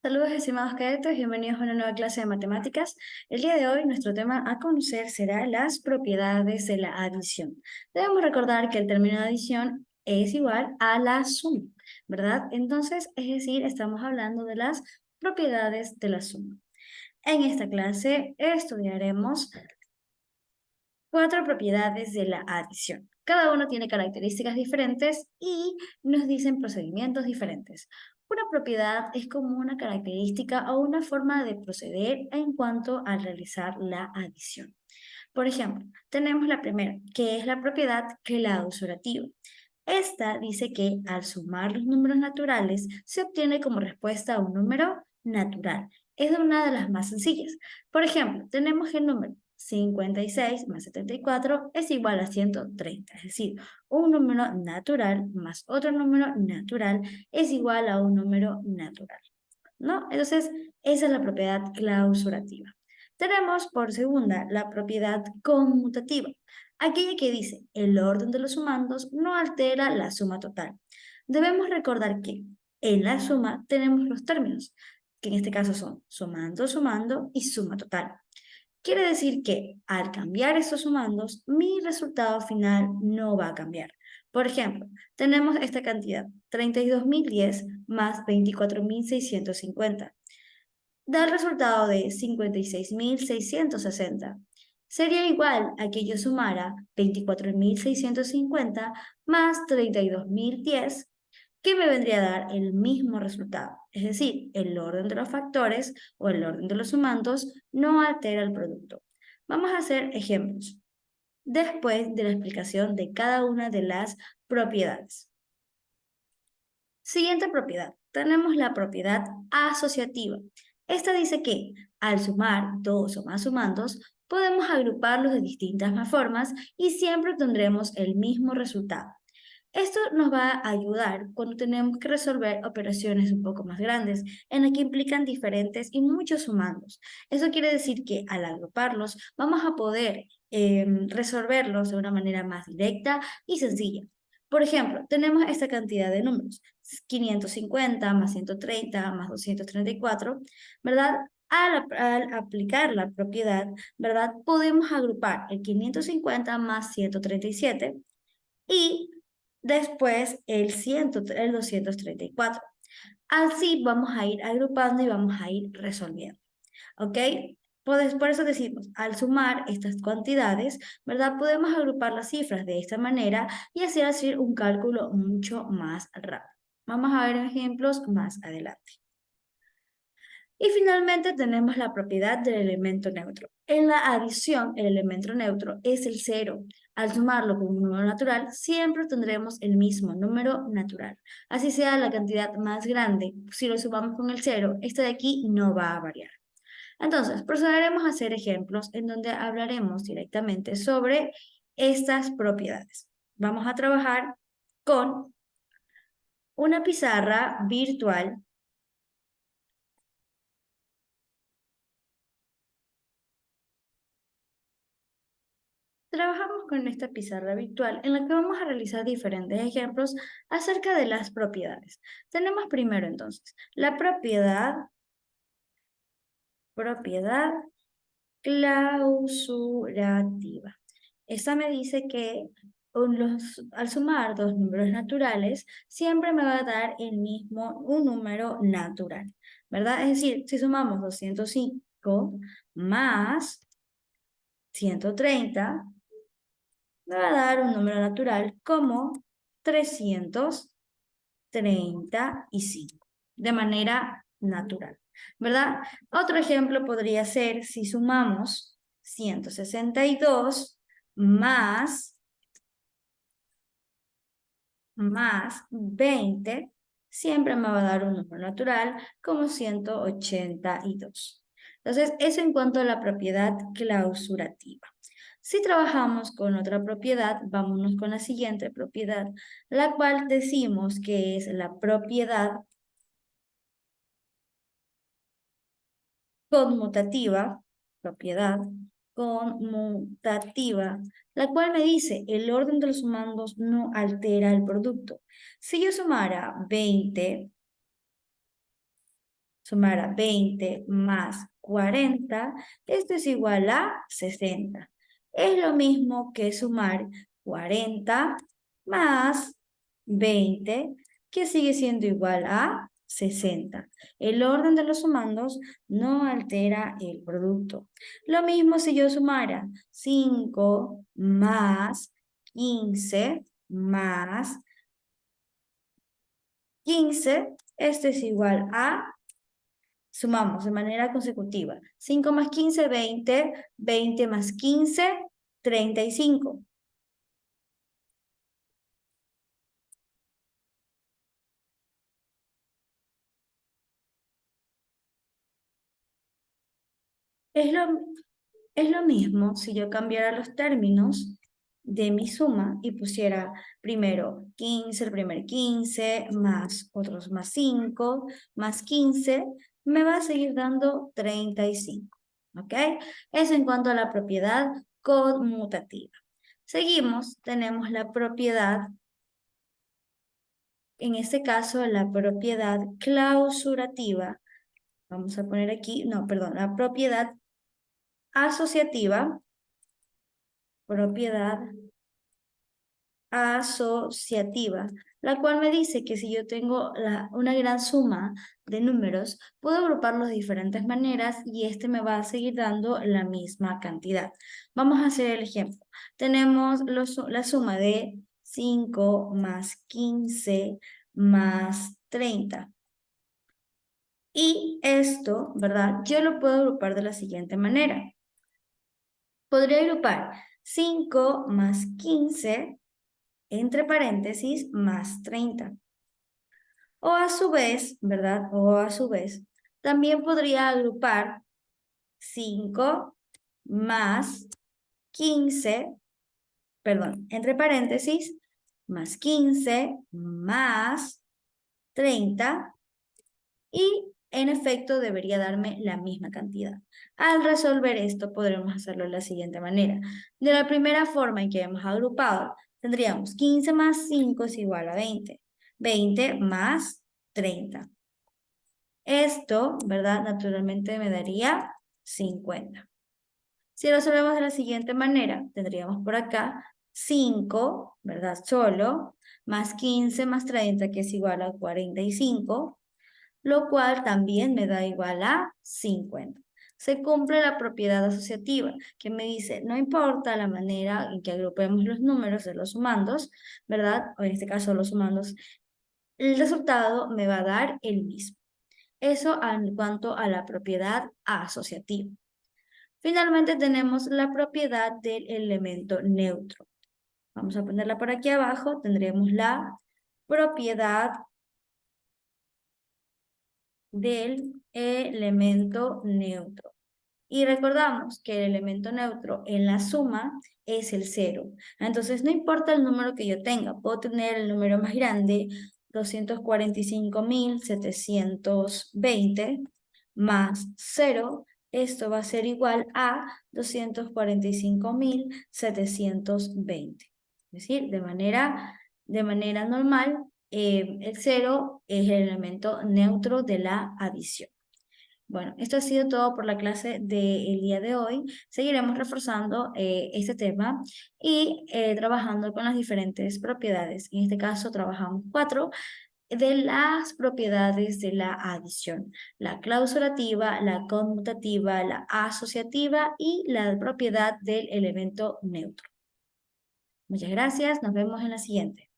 Saludos, estimados cadetes, bienvenidos a una nueva clase de matemáticas. El día de hoy nuestro tema a conocer será las propiedades de la adición. Debemos recordar que el término de adición es igual a la suma, ¿verdad? Entonces, es decir, estamos hablando de las propiedades de la suma. En esta clase estudiaremos 4 propiedades de la adición. Cada uno tiene características diferentes y nos dicen procedimientos diferentes. Una propiedad es como una característica o una forma de proceder en cuanto a realizar la adición. Por ejemplo, tenemos la primera, que es la propiedad clausurativa. Esta dice que al sumar los números naturales se obtiene como respuesta un número natural. Es una de las más sencillas. Por ejemplo, tenemos el número 56 más 74 es igual a 130, es decir, un número natural más otro número natural es igual a un número natural, ¿no? Entonces, esa es la propiedad clausurativa. Tenemos por segunda la propiedad conmutativa, aquella que dice el orden de los sumandos no altera la suma total. Debemos recordar que en la suma tenemos los términos, que en este caso son sumando, sumando y suma total. Quiere decir que al cambiar estos sumandos, mi resultado final no va a cambiar. Por ejemplo, tenemos esta cantidad, 32.010 más 24.650. Da el resultado de 56.660. Sería igual a que yo sumara 24.650 más 32.010, que me vendría a dar el mismo resultado. Es decir, el orden de los factores o el orden de los sumandos no altera el producto. Vamos a hacer ejemplos después de la explicación de cada una de las propiedades. Siguiente propiedad. Tenemos la propiedad asociativa. Esta dice que al sumar dos o más sumandos, podemos agruparlos de distintas formas y siempre tendremos el mismo resultado. Esto nos va a ayudar cuando tenemos que resolver operaciones un poco más grandes, en las que implican diferentes y muchos sumandos. Eso quiere decir que al agruparlos vamos a poder resolverlos de una manera más directa y sencilla. Por ejemplo, tenemos esta cantidad de números, 550 más 130 más 234, ¿verdad? Al aplicar la propiedad, ¿verdad? Podemos agrupar el 550 más 137 y después el 234. Así vamos a ir agrupando y vamos a ir resolviendo, ¿ok? Por eso decimos, al sumar estas cantidades, ¿verdad? Podemos agrupar las cifras de esta manera y así hacer un cálculo mucho más rápido. Vamos a ver ejemplos más adelante. Y finalmente tenemos la propiedad del elemento neutro. En la adición, el elemento neutro es el cero. Al sumarlo con un número natural, siempre tendremos el mismo número natural. Así sea la cantidad más grande, si lo sumamos con el cero, este de aquí no va a variar. Entonces, procederemos a hacer ejemplos en donde hablaremos directamente sobre estas propiedades. Vamos a trabajar con una pizarra virtual. Trabajamos con esta pizarra virtual en la que vamos a realizar diferentes ejemplos acerca de las propiedades. Tenemos primero entonces la propiedad clausurativa. Esta me dice que al sumar dos números naturales, siempre me va a dar un número natural, ¿verdad? Es decir, si sumamos 205 más 130, me va a dar un número natural como 335, de manera natural, ¿verdad? Otro ejemplo podría ser si sumamos 162 más 20, siempre me va a dar un número natural como 182. Entonces, eso en cuanto a la propiedad clausurativa. Si trabajamos con otra propiedad, vámonos con la siguiente propiedad, la cual decimos que es la propiedad conmutativa, propiedad conmutativa, la cual me dice el orden de los sumandos no altera el producto. Si yo sumara 20 sumar a 20 más 40, esto es igual a 60. Es lo mismo que sumar 40 más 20, que sigue siendo igual a 60. El orden de los sumandos no altera el producto. Lo mismo si yo sumara 5 más 15 más 15, esto es igual a, sumamos de manera consecutiva, 5 más 15, 20, 20 más 15, 35. Es lo, es lo mismo si yo cambiara los términos de mi suma y pusiera primero 15, el primer 15, más otros más 5, más 15, me va a seguir dando 35. ¿Ok? Eso en cuanto a la propiedad conmutativa. Seguimos, tenemos la propiedad, en este caso la propiedad clausurativa. Vamos a poner aquí, no, perdón, la propiedad asociativa, propiedad asociativa, la cual me dice que si yo tengo una gran suma de números, puedo agruparlos de diferentes maneras y este me va a seguir dando la misma cantidad. Vamos a hacer el ejemplo. Tenemos la suma de 5 más 15 más 30. Y esto, ¿verdad? Yo lo puedo agrupar de la siguiente manera. Podría agrupar 5 más 15 entre paréntesis, más 30. O a su vez, ¿verdad? O a su vez, también podría agrupar 5 más 15, perdón, entre paréntesis, más 15 más 30 y en efecto debería darme la misma cantidad. Al resolver esto podremos hacerlo de la siguiente manera. De la primera forma en que hemos agrupado, tendríamos 15 más 5 es igual a 20. 20 más 30. Esto, ¿verdad? Naturalmente me daría 50. Si resolvemos de la siguiente manera, tendríamos por acá 5, ¿verdad? Solo, más 15 más 30, que es igual a 45, lo cual también me da igual a 50. Se cumple la propiedad asociativa, que me dice, no importa la manera en que agrupemos los números de los sumandos, ¿verdad? O en este caso los sumandos, el resultado me va a dar el mismo. Eso en cuanto a la propiedad asociativa. Finalmente tenemos la propiedad del elemento neutro. Vamos a ponerla por aquí abajo. Tendremos la propiedad del elemento neutro. Y recordamos que el elemento neutro en la suma es el 0. Entonces, no importa el número que yo tenga, puedo tener el número más grande, 245.720 más 0. Esto va a ser igual a 245.720. Es decir, de manera normal, el 0 es el elemento neutro de la adición. Bueno, esto ha sido todo por la clase del día de hoy. Seguiremos reforzando este tema y trabajando con las diferentes propiedades. En este caso, trabajamos 4 de las propiedades de la adición: la clausurativa, la conmutativa, la asociativa y la propiedad del elemento neutro. Muchas gracias, nos vemos en la siguiente.